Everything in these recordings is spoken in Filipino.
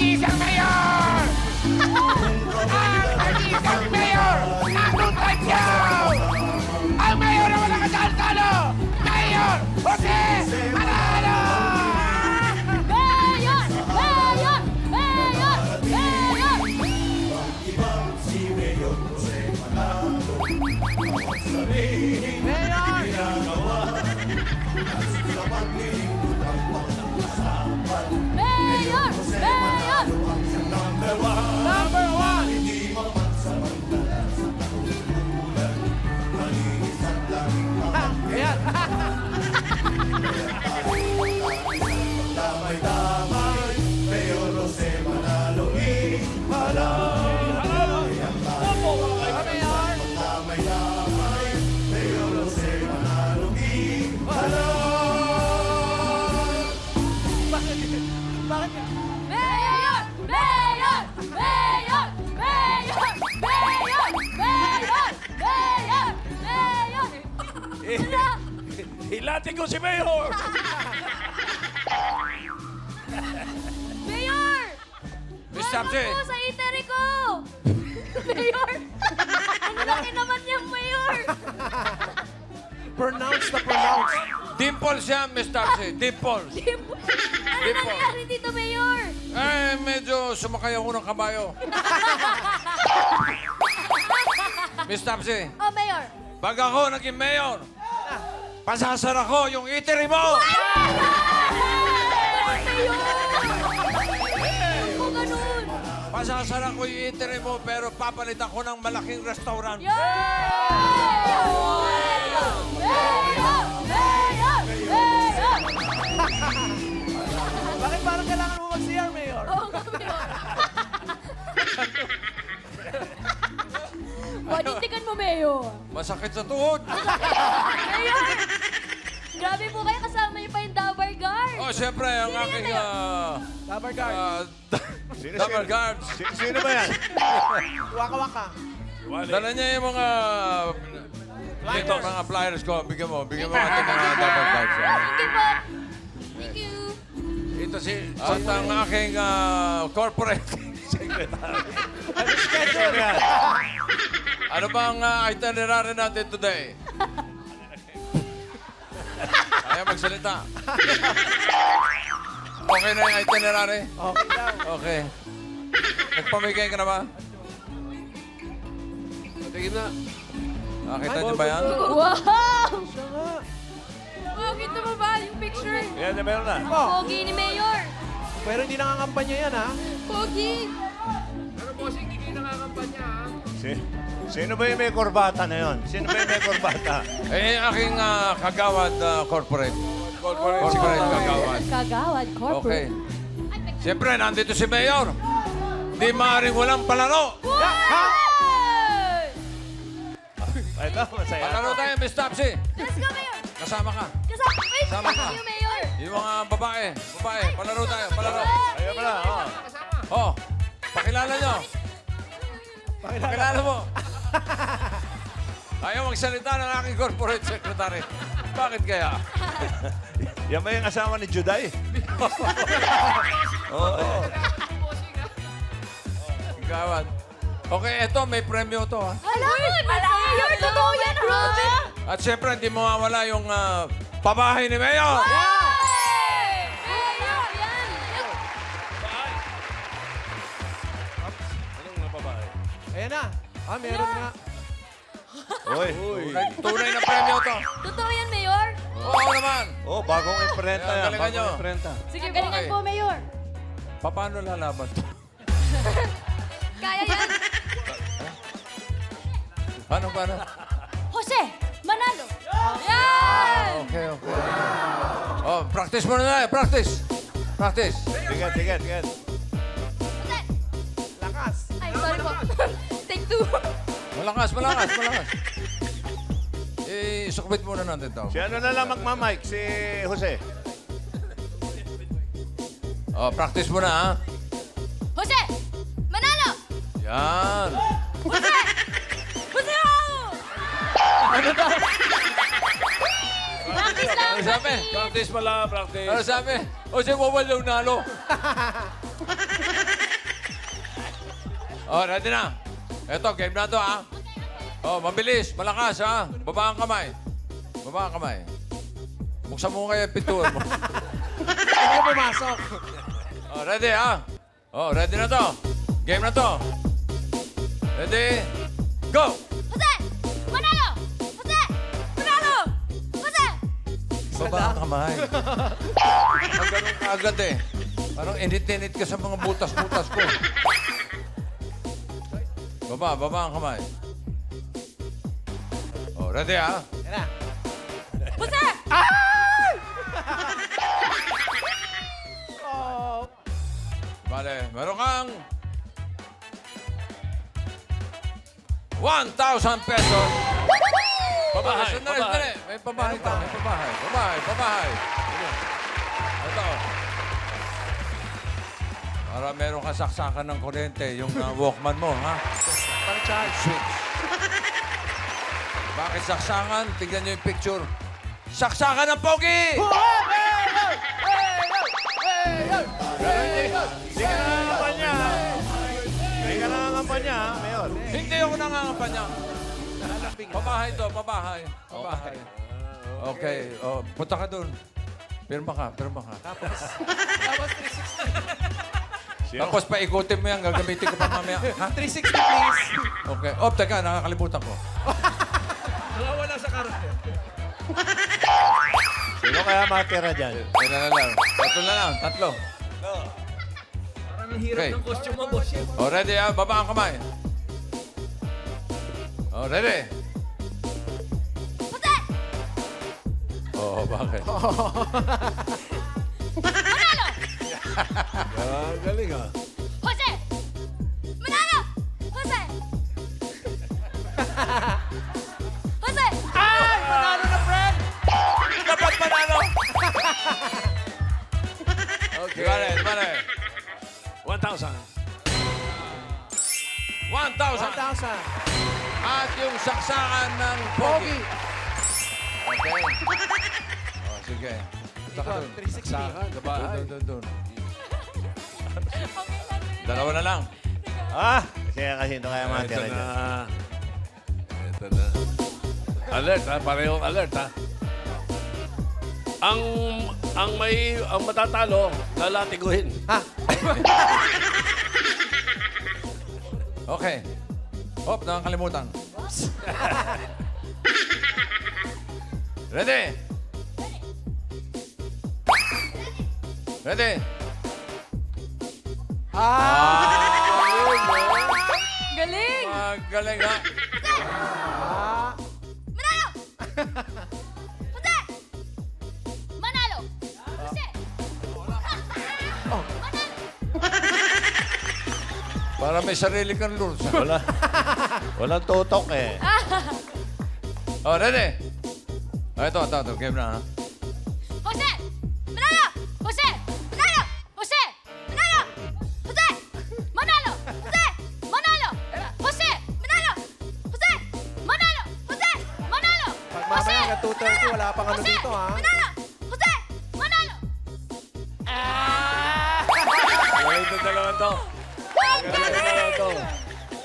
nag-iisang mayor! Ang nag-iisang mayor ng Tansyo! Ang mayor na walang kasal-salo! Mayor Jose Manalo! Mayor! Mayor! Mayor! Mayor! Mayor! Mayor! Number one! Ayan! Mayor! Mayor! Mayor! Mayor! Mayor! Mayor! Mayor! Mayor! Wala! Hilatin ko si Mayor! Mayor! Miss Tapsi! Ano po sa eatery ko? Mayor! Ang laki naman niyang Mayor! Pronounce the pronounce. Dimples siya, Miss Tapsi. Dimples. Ano nangyari dito, Mayor? Eh, medyo sumakay ako ng kabayo. Miss Tapsi, Oh, Mayor! pag ako naging mayor, pasasara ko yung eatery mo! Ganun, Mayor! Ako ganun! Pasasara ko yung eatery mo, pero papalitan ko ng malaking restaurant. Mayor! Mayor! Mayor! Mayor! Bakit parang kailangan mo mag-CR, Mayor? Oo nga, Mayor. Panintikan mo, Mayor. Masakit sa tuhod. Mayor! Grabe po kayo, kasama niyo pa yung Dabar Guard. Oh, siyempre, ang Sino yan, aking Mayor? Rubber guard. double guards. Sino ba yan? Waka-waka. Dala niya yung mga... Dito, mga flyers ko. Bigyan mo ating mga double guards. Thank you po. Thank you. Ito si ang aking corporate secretary. Sino yan? Ano ba ang itinerary natin today? Ayaw magsalita. Okay na yung itinerary? Okay daw. Okay. Nagpamigay ka na ba? Tingin na. Nakita niyo ba yan? Wow! Siya nga. Wow, kita mo ba yung picture? Yan, meron na. Oh, Pogi ni Mayor. pero hindi nangangampanya yan, ha? Pogi. Sino ba yung may korbata na yon? Sino ba yung may korbata? Eh, aking kagawad corporate. Corporate kagawad. Kagawad, Okay. corporate. Siyempre, nandito si Mayor. Hindi maaaring walang palaro. Wow! Ito, masaya. Palaro tayo, Miss Topsy. Let's go, Mayor. Kasama ka. Kasama. Wait, Sama ka. you, Mayor. Yung mga babae. Palaro tayo, palaro. Ayaw mo na, oh. Oh, pakilala nyo. Pakilala mo. Ayaw magsalita ng aking corporate secretary. Bakit kaya? Yan ba yung asawa ni Juday? Oo. Gawad. Okay, eto, may premyo to, ha? Alaman! Mayor, totoo yan, ha? At siyempre, hindi mawawala yung pabahay ni Mayor. Hey! Mayor, yan! Anong nababae? Ayan na. Ah, meron nga. Uy. Tunay na premyo to. Totoo yan, Mayor? Oo naman. Oh, bagong imprenta Ayan, yan. galingan nyo. Bagong imprenta. Sige, Okay. galingan po, Mayor. Paano lalaban to? Kaya yan. Paano? Jose, Manalo. Yan! Okay. Oh, practice muna na. Practice. Tigat. Jose. Lakas. Ay, sorry po. Take two. Malakas. Sukbit muna natin to. Si ano na lang magmamike? Si Jose. Oh, practice muna, ha? Jose, Manalo. Yan. Jose! Jose! Practice lang, Ano sabi? Practice pala, practice. Ano sabi? O, si Wawal daw nalo. Oh, ready na. Eto, game na to, ha? Oh, mabilis, malakas, ha? Baba ang kamay. Baba ang kamay. Buksan mo kaya yung pintuan mo. Hindi pumasok. Oh, ready, ha? Oh, ready na to. Game na to. Ready? Go! Jose! Manalo! Jose! Manalo! Jose! Baba ang kamay. Ang ganun ka agad eh. Parang init-init ka sa mga butas-butas ko. Baba ang kamay. Oh, ready, ha? Yan na. Jose! Oh. Bale, meron kang 1,000 pesos. Pabahay, Sandali, pabahay. sandali. May pabahay pa. May pabahay. Ito. Para meron ka saksakan ng kuryente, yung Walkman mo, ha? Para charge. Switch. Bakit saksakan? Tignan niyo yung picture. Saksakan ng pogi! Hindi ka nangangampanya. Hindi ka nangangampanya, Mayor. Hindi ako nangangampanya. Pabahay to, pabahay. Okay, oh, punta ka dun. Pirma ka. Tapos 360. Tapos paikutin mo yan, gagamitin ko pa mamaya. Ha? 360, please. Okay. Oh, teka, nakakalimutan ko. Wala sa karakter. Sino kaya matira dyan? Yan na lang. Tatlo. Parang ang hirap Okay. ng costume mo, boss. Oh, ready, ha? Baba ang kamay. Oh, ready? Jose! Oh, bakit? Manalo! Galing ah. Jose! Manalo! Jose! Jose! Ay! Panalo na, friend! Dapat manalo! Okay. Di bale. 1,000. 1,000. 1,000. At yung saksakan ng pogi. Pogi. Okay. Oh, sige. Punta ka dun. 360. Doon. Dalawa na lang. Kasi ito kaya matira Ito dyan. na. Ito na. Alert, ha? Parehong alert, ha? Ang matatalo, lalatiguhin. Ha? Okay. Hop, nakakalimutan. Ready? Ready? Galing! Magaling ha. Manalo! Jose! Manalo! Jose! Manalo! Para may sarili kang rules. Walang tutok eh. Oh, ready? Oh, ito. Game na ha. Jose! Manalo! Jose! Manalo! Jose! Manalo! Jose! Manalo! Jose! Manalo! Jose! Manalo! Jose! Manalo! Jose! Manalo! Pag mamaya hanggang 2:30, wala pang ano Jose! dito, ha? Manalo! Jose! Manalo! Galing itong dalawa to. Galing itong dalawa to.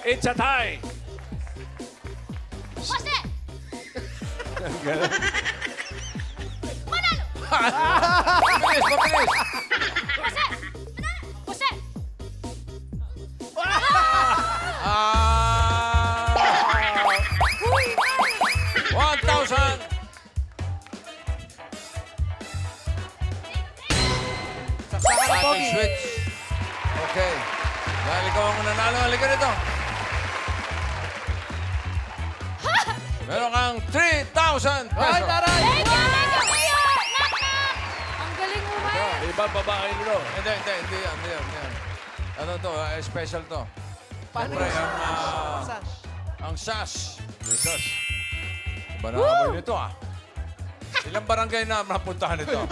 It's a tie. Jose! Manalo! Mabilis! Jose! Manalo! Jose! 1,000! Saksakan ng Ating pogi. switch. Okay. Dahil ikaw ang nanalo, halika rito. Meron kang 3,000 Ay, pesos. taray! Thank you, Mayor! Knock, knock! Ang galing mo, Mayor. Iba babae nito. Hindi yan. Ano to, special to. Paano Siyempre, yun? ang, ang SAS. Jesus. Iba na amoy nito, ah. Ilang barangay na napuntahan nito?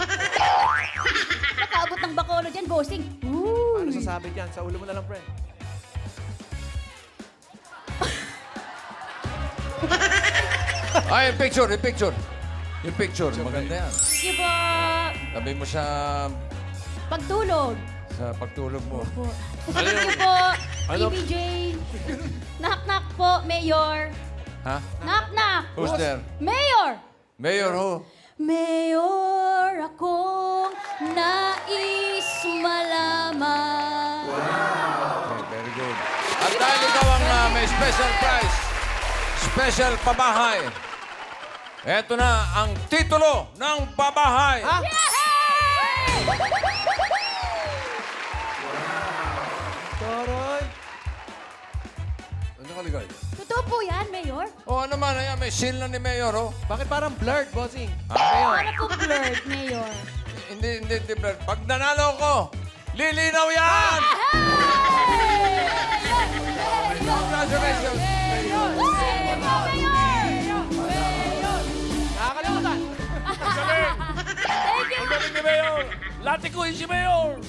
Nakaabot ng bakono dyan, bossing. Ano sasabi dyan? Sa ulo mo na lang, friend. Ay, yung picture. Yung picture, maganda yan. Sige po. Tabi mo sa Pagtulog. pagtulog mo. Sige po. Ano? TVJ. Knock-knock po, Mayor. Ha? Knock-knock. Who's there? Mayor! Mayor who? Mayor, akong nais malaman. Okay, very good. At dahil ikaw ang may special prize, special pabahay, eto na ang titulo ng pabahay. Ha? Taray. Ano nakalagay? Totoo po yan, Mayor? O ano man, ayan, may seal na ni Mayor, oh. Bakit parang blurred, bossing? Ano po blurred, Mayor? Hindi, Brad. Pag nanalo ko, lilinaw yan! Congratulations! Nakakalimutan. Thank you! Ang galing ni Mayor! Latikuin si Mayor!